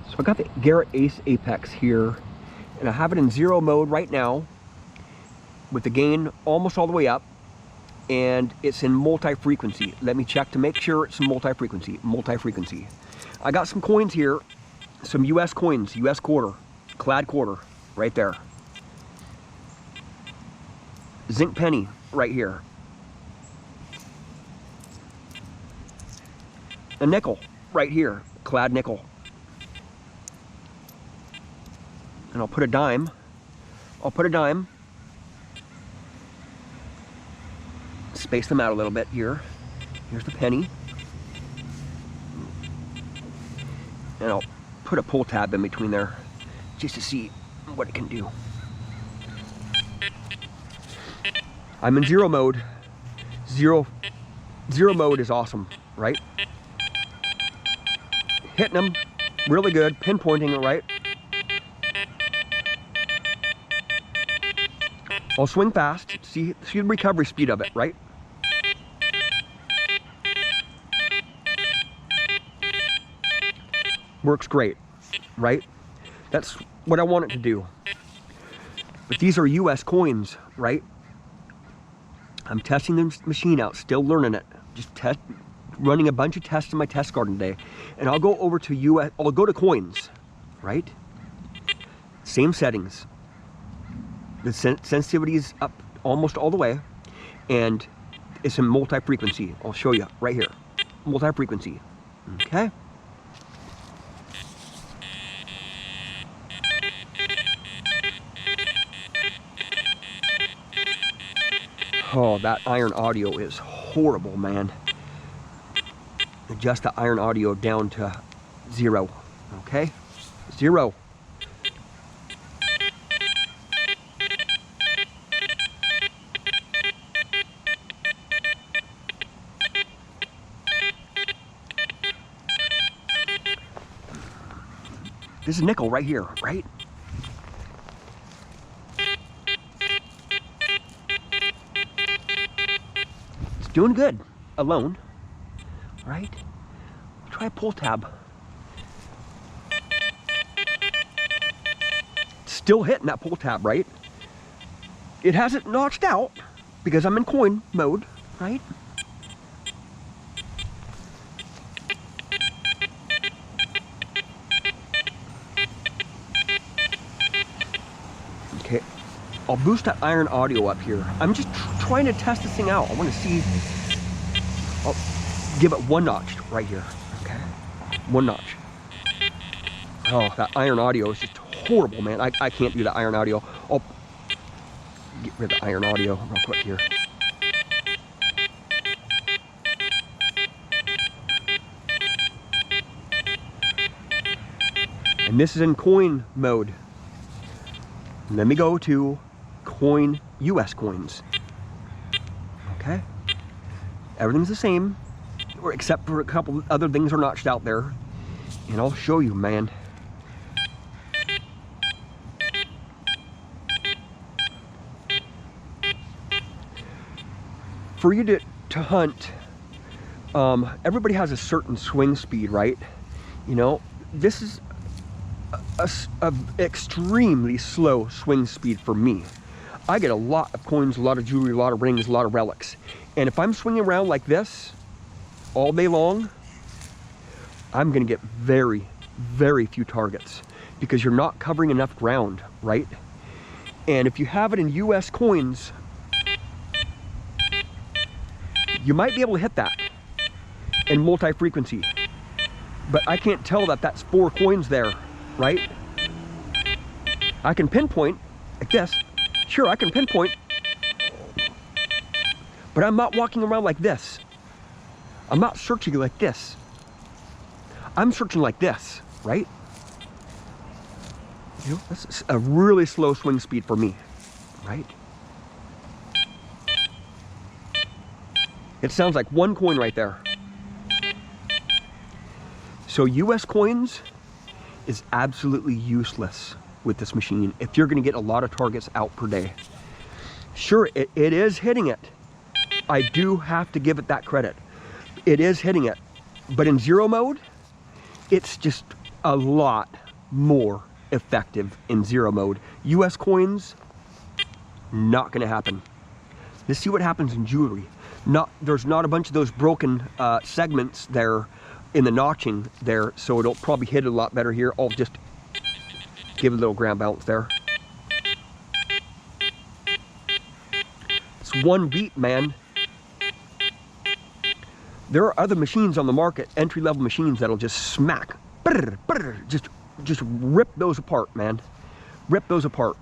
So I got the Garrett Ace Apex here, and I have it in zero mode right now with the gain almost all the way up, and it's in multi-frequency. Let me check to make sure it's in multi-frequency. I got some coins here, some US coins, US quarter, clad quarter, right there. Zinc penny right here. A nickel right here, clad nickel. And I'll put a dime. Space them out a little bit here. Here's the penny. And I'll put a pull tab in between there just to see what it can do. I'm in zero mode. Zero mode is awesome, right? Hitting them really good, pinpointing it right. I'll swing fast, see the recovery speed of it, right? Works great, right? That's what I want it to do. But these are US coins, right? I'm testing the machine out, still learning it. Just running a bunch of tests in my test garden today. And I'll go over to I'll go to coins, right? Same settings. The sensitivity is up almost all the way, and it's in multi-frequency. I'll show you right here. Multi-frequency, okay? Oh, that iron audio is horrible, man. Adjust the iron audio down to 0, okay? 0. This is nickel right here, right? It's doing good alone, right? Try a pull tab. Still hitting that pull tab, right? It hasn't notched out because I'm in coin mode, right? Okay, I'll boost that iron audio up here. I'm just trying to test this thing out. I want to see. I'll give it 1 notch right here. Okay, 1 notch. Oh, that iron audio is just horrible, man. I can't do that iron audio. I'll get rid of the iron audio real quick here. And this is in coin mode. Let me go to coin, US coins. Okay, everything's the same, or except for a couple other things are notched out there, and I'll show you, man. For you to hunt, everybody has a certain swing speed, right? You know, this is a extremely slow swing speed for me. I get a lot of coins, a lot of jewelry, a lot of rings, a lot of relics. And if I'm swinging around like this all day long, I'm gonna get very, very few targets because you're not covering enough ground, right? And if you have it in US coins, you might be able to hit that in multi-frequency. But I can't tell that that's 4 coins there, right? I can pinpoint like this. Sure, I can pinpoint, but I'm not walking around like this. I'm not searching like this. I'm searching like this, right? You know, that's a really slow swing speed for me, right? It sounds like 1 coin right there. So US coins is absolutely useless with this machine if you're going to get a lot of targets out per day. Sure, it is hitting it. I do have to give it that credit. It is hitting it. But in zero mode, it's just, a lot more effective in zero mode. US coins, not gonna happen. Let's see what happens in jewelry. There's not a bunch of those broken segments there in the notching there, so it'll probably hit a lot better here. I'll just give it a little ground bounce there. It's one beat, man. There are other machines on the market, entry-level machines, that'll just smack, just rip those apart, man. Rip those apart.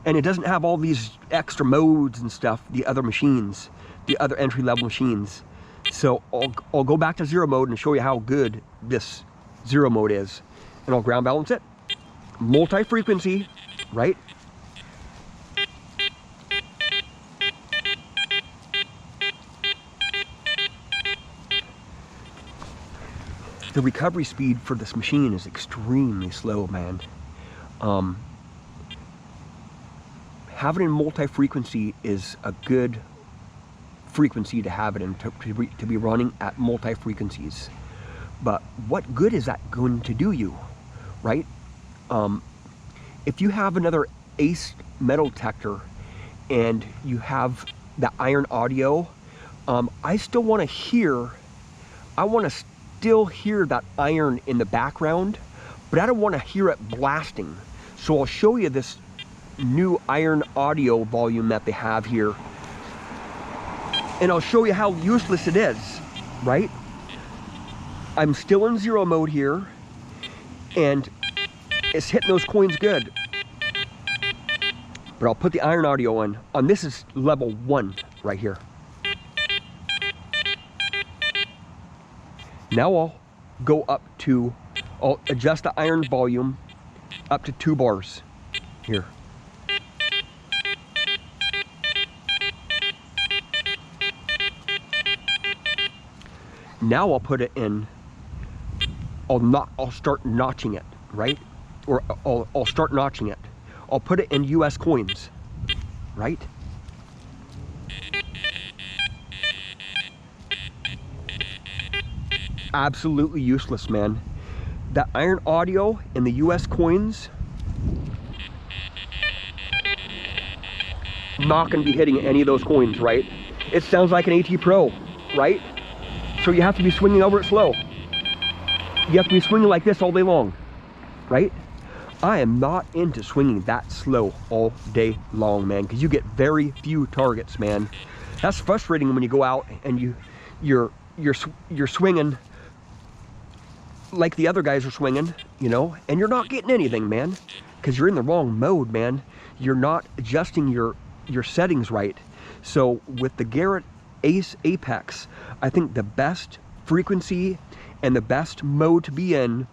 And it doesn't have all these extra modes and stuff, the other machines, the other entry-level machines. So I'll go back to zero mode and show you how good this zero mode is. And I'll ground balance it. Multi-frequency, right? The recovery speed for this machine is extremely slow, man. Having it in multi-frequency is a good frequency to have it in, to be running at multi-frequencies. But what good is that going to do you, right? If you have another Ace metal detector and you have the iron audio, I still want to hear, still hear that iron in the background, but I don't want to hear it blasting. So I'll show you this new iron audio volume that they have here, and I'll show you how useless it is, right? I'm still in zero mode here, and it's hitting those coins good. But I'll put the iron audio on this is level 1 right here. Now I'll adjust the iron volume up to 2 bars here. Now I'll put it in, I'll start notching it, right? Or I'll start notching it. I'll put it in US coins, right? Absolutely useless, man. That iron audio in the US coins, not gonna be hitting any of those coins, right? It sounds like an AT Pro, right? So you have to be swinging over it slow. You have to be swinging like this all day long, right? I am not into swinging that slow all day long, man, because you get very few targets, man. That's frustrating when you go out and you're swinging like the other guys are swinging, you know, and you're not getting anything, man, because you're in the wrong mode, man. You're not adjusting your settings right. So with the Garrett Ace Apex, I think the best frequency and the best mode to be in,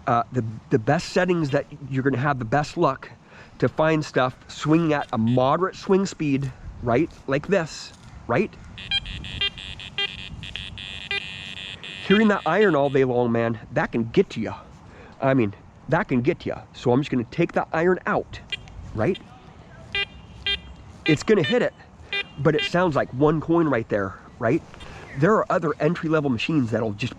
the best settings that you're going to have the best luck to find stuff swinging at a moderate swing speed, right? Like this, right? Hearing that iron all day long, man, that can get to you. I mean, that can get to you. So I'm just going to take that iron out, right? It's going to hit it, but it sounds like one coin right there, right? There are other entry-level machines that'll just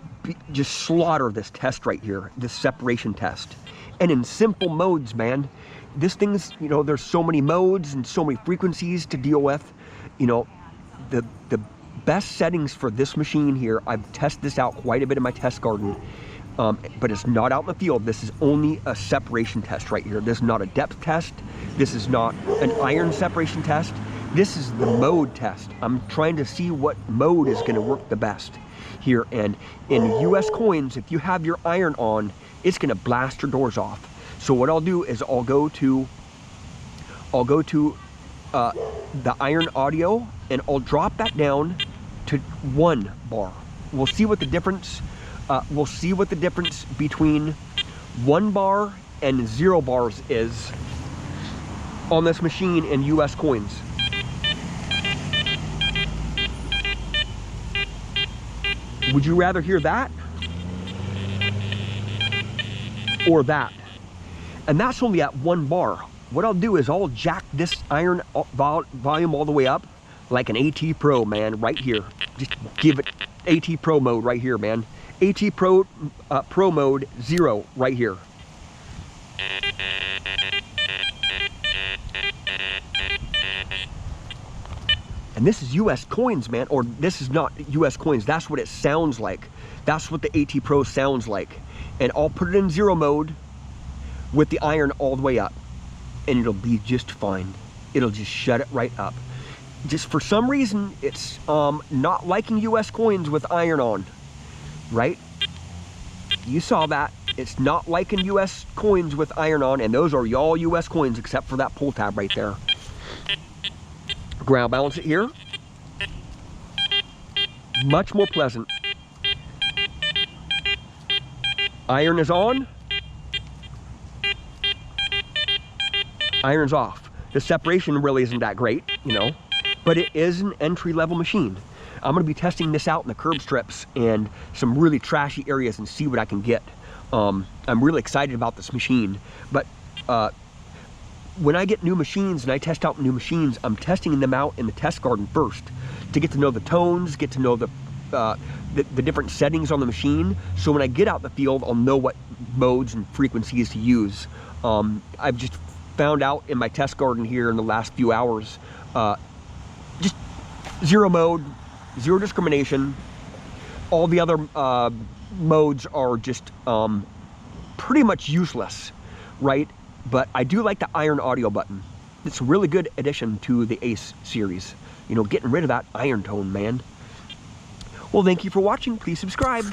slaughter this test right here, this separation test. And in simple modes, man, this thing's, you know, there's so many modes and so many frequencies to deal with. You know, the best settings for this machine here, I've tested this out quite a bit in my test garden, but it's not out in the field. This is only a separation test right here. This is not a depth test. This is not an iron separation test. This is the mode test. I'm trying to see what mode is going to work the best here. And in US coins, if you have your iron on, it's going to blast your doors off. So what I'll do is I'll go to the iron audio, and I'll drop that down to 1 bar. We'll see what the difference. We'll see what the difference between 1 bar and 0 bars is on this machine in US coins. Would you rather hear that or that? And that's only at 1 bar. What I'll do is I'll jack this iron volume all the way up like an AT Pro, man, right here. Just give it AT Pro mode right here, man. AT Pro Pro Mode 0 right here. And this is US coins, man, or this is not US coins. That's what it sounds like. That's what the AT Pro sounds like. And I'll put it in 0 mode with the iron all the way up, and it'll be just fine. It'll just shut it right up. Just for some reason, it's not liking US coins with iron on, right? You saw that. It's not liking US coins with iron on, and those are all US coins except for that pull tab right there. Ground balance it here. Much more pleasant. Iron is on. Iron's off. The separation really isn't that great, you know, but it is an entry-level machine. I'm going to be testing this out in the curb strips and some really trashy areas and see what I can get. I'm really excited about this machine, but when I get new machines and I test out new machines, I'm testing them out in the test garden first to get to know the tones, get to know the different settings on the machine. So when I get out in the field, I'll know what modes and frequencies to use. I've just found out in my test garden here in the last few hours, just 0 mode, 0 discrimination. All the other modes are just pretty much useless, right? But I do like the iron audio button. It's a really good addition to the Ace series. You know, getting rid of that iron tone, man. Well, thank you for watching. Please subscribe.